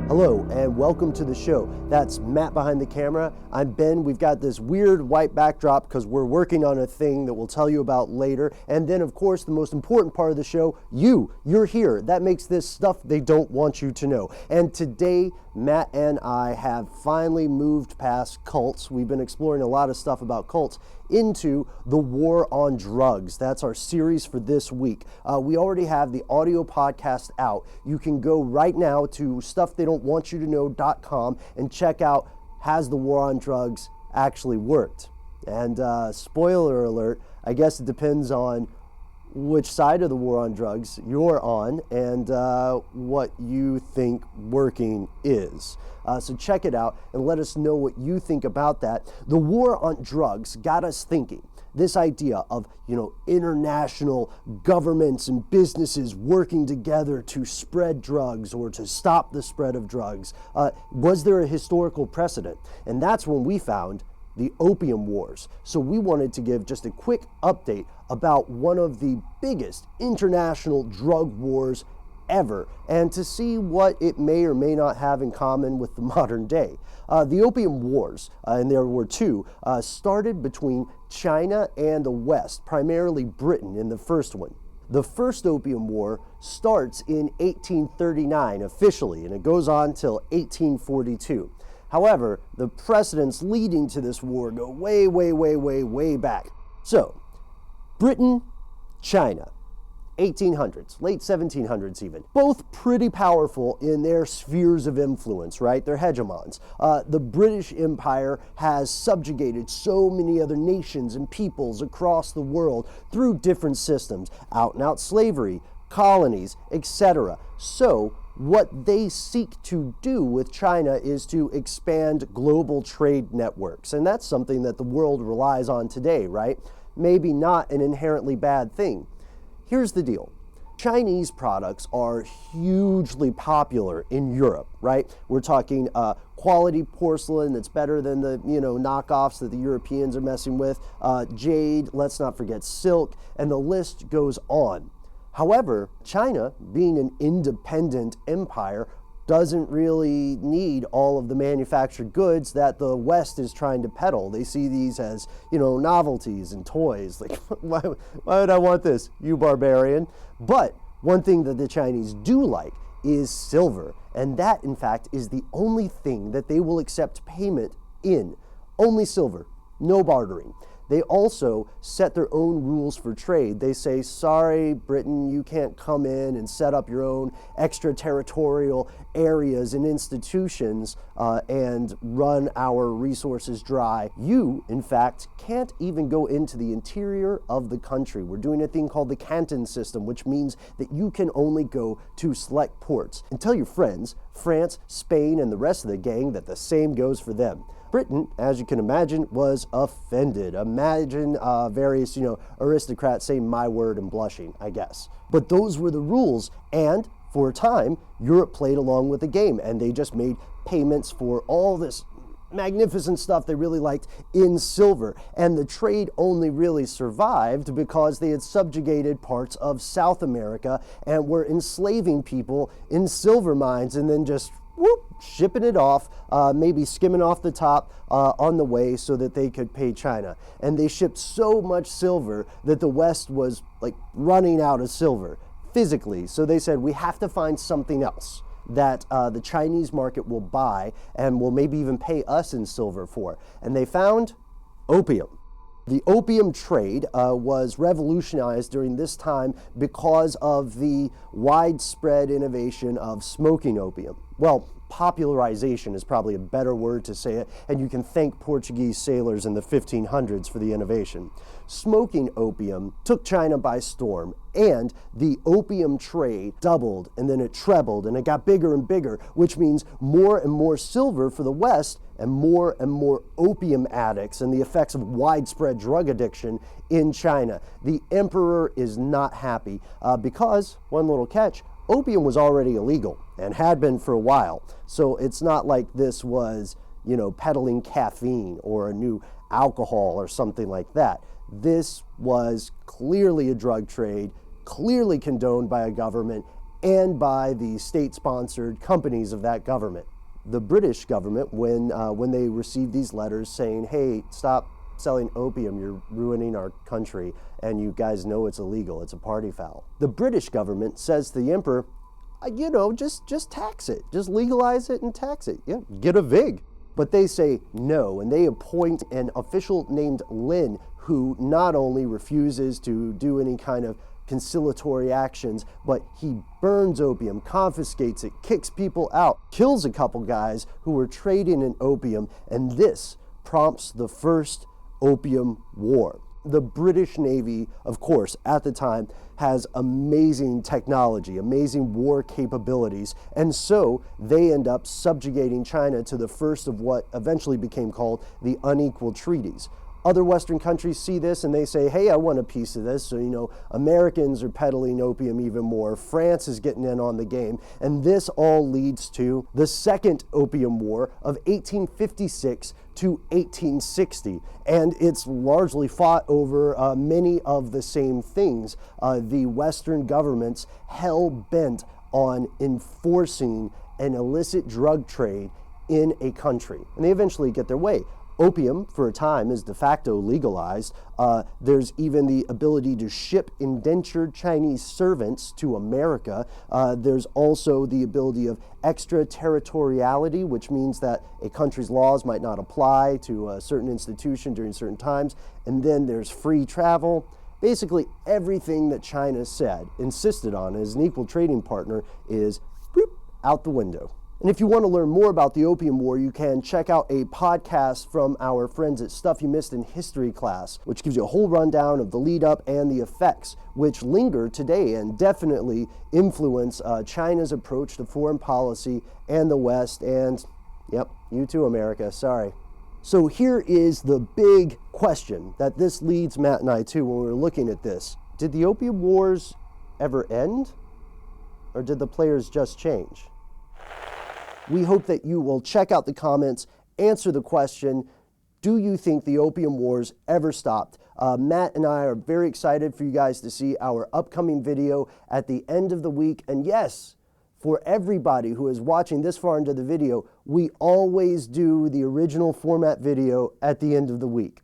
Hello and welcome to the show. That's Matt behind the camera. I'm Ben. We've got this weird white backdrop because we're working on a thing that we'll tell you about later. And then, of course, the most important part of the show, you're here. That makes this stuff they don't want you to know. And today, Matt and I have finally moved past cults. We've been exploring a lot of stuff about cults into the war on drugs. That's our series for this week. We already have the audio podcast out. You can go right now to stufftheydon'twantyoutoKnow.com and check out, has the war on drugs actually worked? And spoiler alert, I guess it depends on which side of the war on drugs you're on and what you think working is. So check it out and let us know what you think about that. The war on drugs got us thinking. This idea of, international governments and businesses working together to spread drugs or to stop the spread of drugs. Was there a historical precedent? And that's when we found the Opium Wars. So we wanted to give just a quick update about one of the biggest international drug wars ever, and to see what it may or may not have in common with the modern day. The Opium Wars, and there were two, started between China and the West, primarily Britain in the first one. The first Opium War starts in 1839 officially, and it goes on till 1842. However, the precedents leading to this war go way, way, way, way, way back. So, Britain, China, 1800s, late 1700s even. Both pretty powerful in their spheres of influence, right? They're hegemons. The British Empire has subjugated so many other nations and peoples across the world through different systems, out-and-out slavery, colonies, etc. So, what they seek to do with China is to expand global trade networks. And that's something that the world relies on today, right? Maybe not an inherently bad thing. Here's the deal. Chinese products are hugely popular in Europe, right? We're talking quality porcelain that's better than the knockoffs that the Europeans are messing with, jade, let's not forget silk, and the list goes on. However, China, being an independent empire, doesn't really need all of the manufactured goods that the West is trying to peddle. They see these as, novelties and toys. Like, why would I want this, you barbarian? But one thing that the Chinese do like is silver. And that, in fact, is the only thing that they will accept payment in. Only silver, no bartering. They also set their own rules for trade. They say, sorry, Britain, you can't come in and set up your own extraterritorial areas and institutions and run our resources dry. You, in fact, can't even go into the interior of the country. We're doing a thing called the Canton system, which means that you can only go to select ports. And tell your friends, France, Spain, and the rest of the gang that the same goes for them. Britain, as you can imagine, was offended. Imagine various, aristocrats saying my word and blushing, I guess. But those were the rules, and for a time, Europe played along with the game, and they just made payments for all this magnificent stuff they really liked in silver. And the trade only really survived because they had subjugated parts of South America and were enslaving people in silver mines and then just shipping it off, maybe skimming off the top on the way so that they could pay China. And they shipped so much silver that the West was like running out of silver physically. So they said, we have to find something else that the Chinese market will buy and will maybe even pay us in silver for. And they found opium. The opium trade was revolutionized during this time because of the widespread innovation of smoking opium. Well, popularization is probably a better word to say it, and you can thank Portuguese sailors in the 1500s for the innovation. Smoking opium took China by storm, and the opium trade doubled, and then it trebled, and it got bigger and bigger, which means more and more silver for the West and more opium addicts and the effects of widespread drug addiction in China. The emperor is not happy because, one little catch, opium was already illegal and had been for a while. So it's not like this was, peddling caffeine or a new alcohol or something like that. This was clearly a drug trade, clearly condoned by a government, and by the state-sponsored companies of that government. The British government, when they received these letters saying, hey, stop selling opium, you're ruining our country, and you guys know it's illegal, it's a party foul. The British government says to the emperor, you know, just tax it, just legalize it and tax it, yeah, get a vig. But they say no, and they appoint an official named Lin, who not only refuses to do any kind of conciliatory actions, but he burns opium, confiscates it, kicks people out, kills a couple guys who were trading in opium, and this prompts the first Opium War. The British Navy, of course, at the time, has amazing technology, amazing war capabilities, and so they end up subjugating China to the first of what eventually became called the Unequal treaties. Other Western countries see this and they say, hey, I want a piece of this. So, you know, Americans are peddling opium even more. France is getting in on the game. And this all leads to the Second Opium War of 1856 to 1860. And it's largely fought over many of the same things. The Western governments hell-bent on enforcing an illicit drug trade in a country. And they eventually get their way. Opium, for a time, is de facto legalized. There's even the ability to ship indentured Chinese servants to America. There's also the ability of extraterritoriality, which means that a country's laws might not apply to a certain institution during certain times. And then there's free travel. Basically, everything that China insisted on as an equal trading partner is out the window. And if you want to learn more about the Opium War, you can check out a podcast from our friends at Stuff You Missed in History class, which gives you a whole rundown of the lead up and the effects, which linger today and definitely influence China's approach to foreign policy and the West, and, yep, you too, America, sorry. So here is the big question that this leads Matt and I to when we were looking at this. Did the Opium Wars ever end? Or did the players just change? We hope that you will check out the comments, answer the question, do you think the Opium Wars ever stopped? Matt and I are very excited for you guys to see our upcoming video at the end of the week. And yes, for everybody who is watching this far into the video, we always do the original format video at the end of the week.